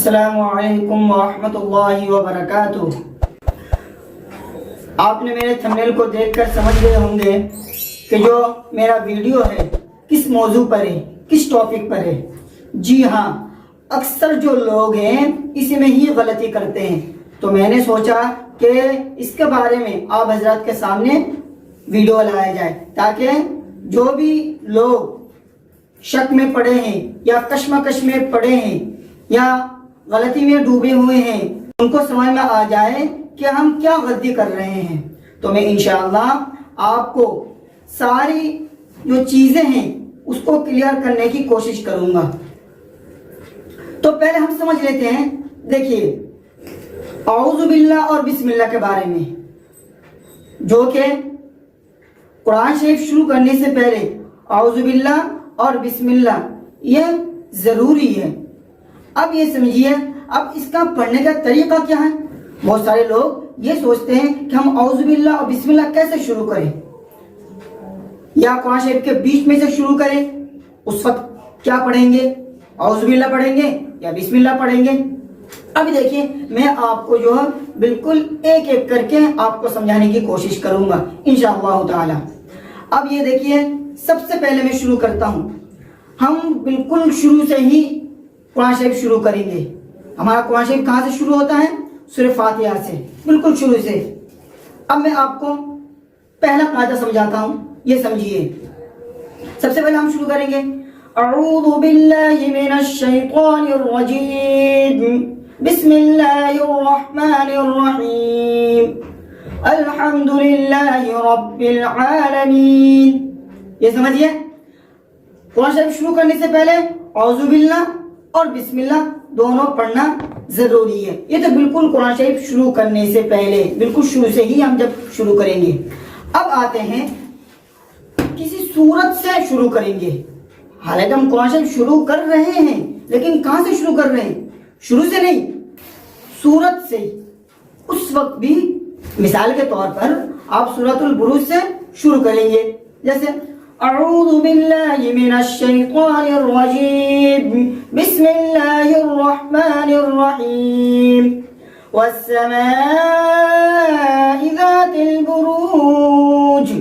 السلام علیکم ورحمۃ اللہ وبرکاتہ۔ آپ نے میرے تھمبنیل کو دیکھ کر سمجھ گئے ہوں گے کہ جو میرا ویڈیو ہے کس موضوع پر ہے، کس ٹاپک پر ہے۔ جی ہاں، اکثر جو لوگ ہیں اسی میں ہی غلطی کرتے ہیں، تو میں نے سوچا کہ اس کے بارے میں آپ حضرات کے سامنے ویڈیو لایا جائے تاکہ جو بھی لوگ شک میں پڑے ہیں یا کشمکش میں پڑے ہیں یا غلطی میں ڈوبے ہوئے ہیں ان کو سمجھ میں آ جائے کہ ہم کیا غلطی کر رہے ہیں۔ تو میں انشاءاللہ آپ کو ساری جو چیزیں ہیں اس کو کلیئر کرنے کی کوشش کروں گا۔ تو پہلے ہم سمجھ لیتے ہیں، دیکھیے اعوذ باللہ اور بسم اللہ کے بارے میں، جو کہ قرآن شریف شروع کرنے سے پہلے اعوذ باللہ اور بسم اللہ یہ ضروری ہے۔ اب یہ سمجھیے، اب اس کا پڑھنے کا طریقہ کیا ہے۔ بہت سارے لوگ یہ سوچتے ہیں کہ ہم اعوذ باللہ اور بسم اللہ کیسے شروع کریں، یا قرآن شریف کے بیچ میں سے شروع کریں، اس وقت کیا پڑھیں گے، اعوذ باللہ پڑھیں گے یا بسم اللہ پڑھیں گے۔ اب دیکھیے میں آپ کو جو ہے بالکل ایک ایک کر کے آپ کو سمجھانے کی کوشش کروں گا انشاءاللہ تعالی۔ اب یہ دیکھیے، سب سے پہلے میں شروع کرتا ہوں، ہم بالکل شروع سے ہی قرآن شریف شروع کریں گے۔ ہمارا قرآن شریف کہاں سے شروع ہوتا ہے؟ سورہ فاتحہ سے، بالکل شروع سے۔ اب میں آپ کو پہلا قاعدہ سمجھاتا ہوں، یہ سمجھیے۔ سب سے پہلے ہم شروع کریں گے اعوذ باللہ من الشیطان الرجیم بسم اللہ الرحمن الرحیم الحمد للہ رب العالمین۔ یہ سمجھیے، قرآن شریف شروع کرنے سے پہلے اعوذ باللہ اور بسم اللہ دونوں پڑھنا ضروری ہے۔ یہ تو بالکل قرآن شریف شروع کرنے سے پہلے، بالکل شروع سے ہی ہم جب شروع کریں گے۔ اب آتے ہیں کسی سورت سے شروع کریں گے۔ حالانکہ ہم قرآن شریف شروع کر رہے ہیں، لیکن کہاں سے شروع کر رہے ہیں؟ شروع سے نہیں، سورت سے۔ اس وقت بھی مثال کے طور پر آپ سورۃ البروج سے شروع کریں گے، جیسے اعوذ باللہ من الشیطان الرجیم بسم اللہ الرحمن الرحیم والسماء ذات البروج۔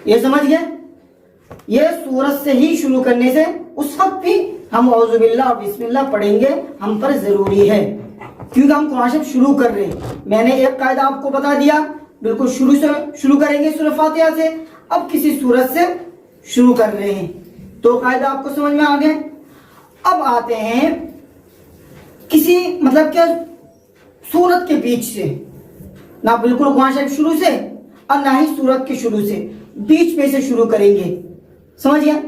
یہ سمجھ گئے؟ یہ سورت سے ہی شروع کرنے سے اس وقت بھی ہم اعوذ باللہ اور بسم اللہ پڑھیں گے، ہم پر ضروری ہے، کیونکہ ہم قرآن شریف شروع کر رہے ہیں۔ میں نے ایک قاعدہ آپ کو بتا دیا، بالکل شروع سے شروع کریں گے سورہ فاتحہ سے۔ اب کسی سورت سے شروع کر رہے ہیں تو قاعدہ آپ کو سمجھ میں آ گیا۔ اب آتے ہیں کسی مطلب کہ سورت کے بیچ سے، نہ بالکل قرآن شریف شروع سے اور نہ ہی سورت کے شروع سے، بیچ میں سے شروع کریں گے۔ سمجھ گیا؟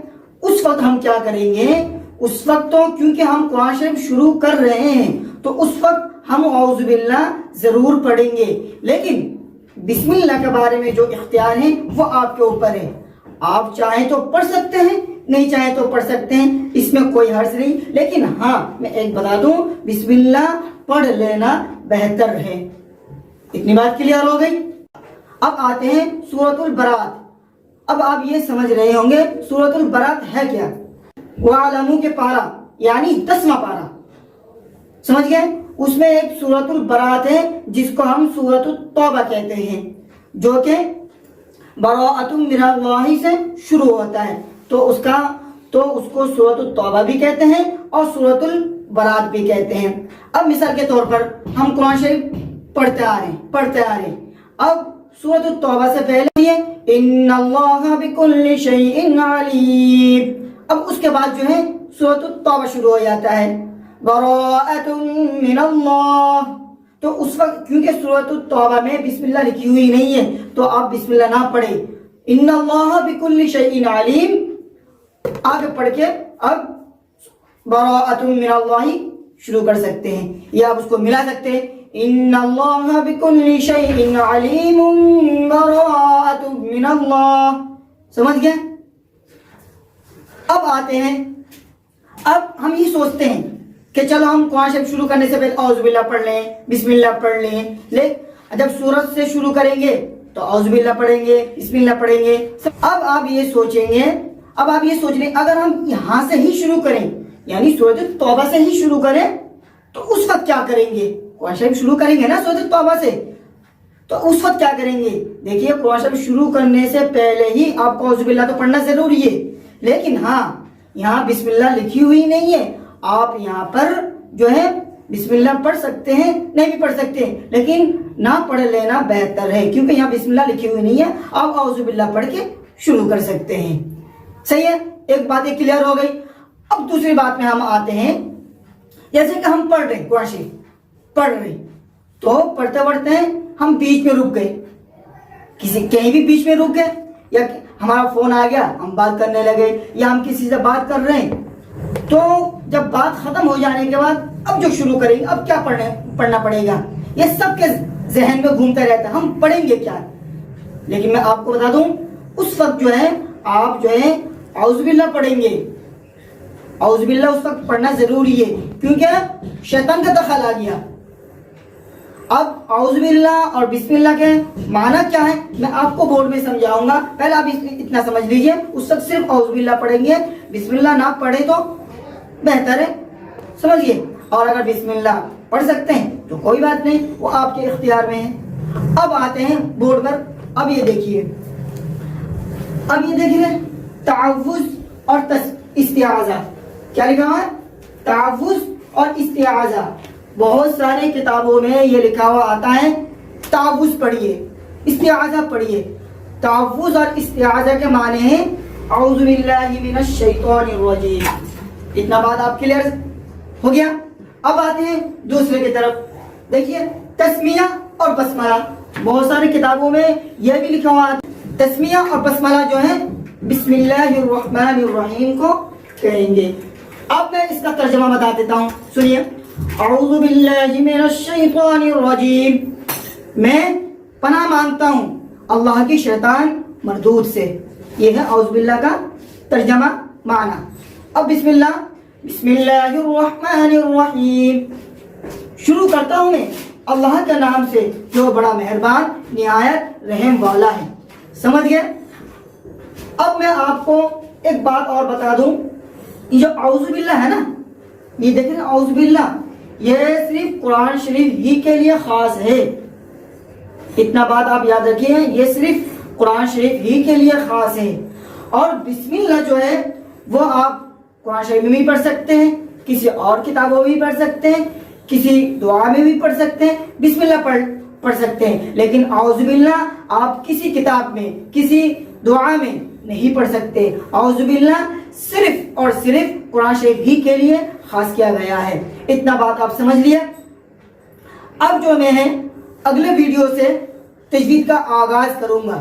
اس وقت ہم کیا کریں گے؟ اس وقت تو کیونکہ ہم قرآن شریف شروع کر رہے ہیں تو اس وقت ہم اعوذ باللہ ضرور پڑھیں گے، لیکن بسم اللہ کے بارے میں جو اختیار ہے وہ آپ کے اوپر ہے۔ آپ چاہیں تو پڑھ سکتے ہیں، نہیں چاہیں تو پڑھ سکتے ہیں، اس میں کوئی حرج نہیں، لیکن ہاں میں ایک بتا دوں، بسم اللہ پڑھ لینا بہتر ہے۔ اتنی بات کلیئر ہو گئی۔ اب آتے ہیں سورۃ البراۃ۔ اب آپ یہ سمجھ رہے ہوں گے سورۃ البراۃ ہے کیا؟ وَعَلَمُوا کے پارہ، یعنی 10واں پارہ، سمجھ گئے؟ اس میں ایک سورۃ البراۃ ہے جس کو ہم سورۃ التوبہ کہتے ہیں، جو کہ براءۃ من اللہ سے شروع ہوتا ہے، تو اس کو سورۃ التوبہ بھی کہتے ہیں اور سورۃ البراۃ بھی کہتے ہیں۔ اب مثال کے طور پر ہم قرآن شریف پڑھتے آ رہے ہیں۔ اب سورۃ التوبہ سے پہلے ان اللہ بکل شیء علیم، اب اس کے بعد جو ہے سورۃ التوبہ شروع ہو جاتا ہے، براءۃ من اللہ۔ تو اس وقت کیونکہ سورۃ التوبہ میں بسم اللہ لکھی ہوئی نہیں ہے تو آپ بسم اللہ نہ پڑھیں، ان اللہ بکل شیء علیم آگے پڑھ کے اب براءۃ من اللہ شروع کر سکتے ہیں، یا آپ اس کو ملا سکتے ہیں، ان اللہ بکل شیء علیم براءۃ من اللہ۔ سمجھ گئے؟ اب آتے ہیں، اب ہم یہ سوچتے ہیں کہ چلو ہم قرآن شریف شروع کرنے سے پہلے اعوذ باللہ پڑھ لیں، بسم اللہ پڑھ لیں، لیکن جب سورت سے شروع کریں گے تو اعوذ باللہ پڑھیں گے، بسم اللہ پڑھیں گے۔ اب آپ یہ سوچیں گے، اب آپ یہ سوچ لیں اگر ہم یہاں سے ہی شروع کریں یعنی سورۃ توبہ سے ہی شروع کریں تو اس وقت کیا کریں گے؟ قرآن شریف شروع کریں گے نا سورۃ توبہ سے، تو اس وقت کیا کریں گے؟ دیکھیے قرآن شریف شروع کرنے سے پہلے ہی آپ کو اعوذ باللہ تو پڑھنا ضروری ہے، لیکن ہاں یہاں بسم اللہ لکھی ہوئی نہیں ہے، آپ یہاں پر جو ہے بسم اللہ پڑھ سکتے ہیں، نہیں بھی پڑھ سکتے ہیں، لیکن نہ پڑھ لینا بہتر ہے، کیونکہ یہاں بسم اللہ لکھی ہوئی نہیں ہے، آپ اعوذ باللہ پڑھ کے شروع کر سکتے ہیں۔ صحیح ہے، ایک بات یہ کلیئر ہو گئی۔ اب دوسری بات میں ہم آتے ہیں، جیسے کہ ہم پڑھ رہے ہیں قرآن شریف پڑھ رہے تو پڑھتے پڑھتے ہم بیچ میں رک گئے، کہیں بھی بیچ میں رک گئے، یا ہمارا فون آ گیا ہم بات کرنے لگے، یا ہم کسی سے بات کر رہے ہیں، تو جب بات ختم ہو جانے کے بعد اب جو شروع کریں گے اب کیا پڑھنا پڑے گا، یہ سب کے ذہن میں گھومتا رہتا ہے ہم پڑھیں گے کیا۔ لیکن میں آپ کو بتا دوں اس وقت جو ہے آپ جو ہے اعوذ باللہ پڑھیں گے، اعوذ باللہ اس وقت پڑھنا ضروری ہے، کیونکہ شیطان کا دخل آ گیا۔ اب اعوذ باللہ اور بسم اللہ کے معنی کیا ہے میں آپ کو بورڈ میں سمجھاؤں گا، پہلے آپ اتنا سمجھ لیجئے، اس وقت صرف اعوذ باللہ پڑھیں گے، بسم اللہ نہ پڑھے تو بہتر ہے، سمجھئے، اور اگر بسم اللہ پڑھ سکتے ہیں تو کوئی بات نہیں، وہ آپ کے اختیار میں ہے۔ اب آتے ہیں بورڈ پر، اب یہ دیکھیے تعوذ اور استعاذہ، کیا لکھا ہوا ہے؟ تعوذ اور استعاذہ۔ بہت سارے کتابوں میں یہ لکھا ہوا آتا ہے تعوذ پڑھیے، استعاذہ پڑھیے۔ تعوذ اور استعاذہ کے معنی ہیں اعوذ باللہ من الشیطان الرجیم۔ اتنا بات آپ کلیئر ہو گیا؟ اب آتے ہیں دوسرے کی طرف، دیکھیے تسمیہ اور بسملہ۔ بہت ساری کتابوں میں یہ بھی لکھا ہوا تسمیہ اور بسملہ جو ہے بسم اللہ الرحمن الرحیم کو کہیں گے۔ اب میں اس کا ترجمہ بتا دیتا ہوں، سنیے۔ اعوذ باللہ من الشیطان الرجیم، میں پناہ مانگتا ہوں اللہ کی شیطان مردود سے، یہ ہے اعوذ باللہ کا ترجمہ معنی۔ اب بسم اللہ، بسم اللہ الرحمن الرحیم، شروع کرتا ہوں میں اللہ کے نام سے جو بڑا مہربان نہایت رحم والا ہے، سمجھ گئے؟ اب میں آپ کو ایک بات اور بتا دوں، یہ جو اعوذ باللہ ہے نا، یہ دیکھیں اعوذ باللہ یہ صرف قرآن شریف ہی کے لیے خاص ہے، اتنا بات آپ یاد رکھیے، یہ صرف قرآن شریف ہی کے لیے خاص ہے۔ اور بسم اللہ جو ہے وہ آپ قرآن شریف میں بھی پڑھ سکتے ہیں، کسی اور کتابوں میں بھی پڑھ سکتے ہیں، کسی دعا میں بھی پڑھ سکتے ہیں، بسم اللہ پڑھ سکتے ہیں، لیکن اعوذ باللہ آپ کسی کتاب میں کسی دعا میں نہیں پڑھ سکتے۔ اعوذ باللہ صرف اور صرف قرآن شریف ہی کے لیے خاص کیا گیا ہے، اتنا بات آپ سمجھ لیے۔ اب جو میں ہے اگلے ویڈیو سے تجوید کا آغاز کروں گا،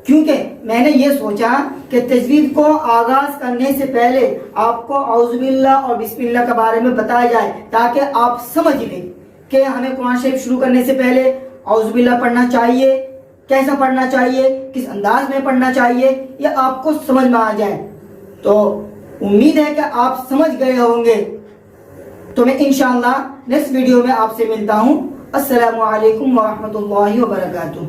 کیونکہ میں نے یہ سوچا کہ تجوید کو آغاز کرنے سے پہلے آپ کو اعوذ باللہ اور بسم اللہ کے بارے میں بتایا جائے، تاکہ آپ سمجھ لیں کہ ہمیں قرآن شریف شروع کرنے سے پہلے اعوذ باللہ پڑھنا چاہیے، کیسا پڑھنا چاہیے، کس انداز میں پڑھنا چاہیے، یہ آپ کو سمجھ میں آ جائے۔ تو امید ہے کہ آپ سمجھ گئے ہوں گے۔ تو میں انشاءاللہ نیکسٹ ویڈیو میں آپ سے ملتا ہوں۔ السلام علیکم ورحمۃ اللہ وبرکاتہ۔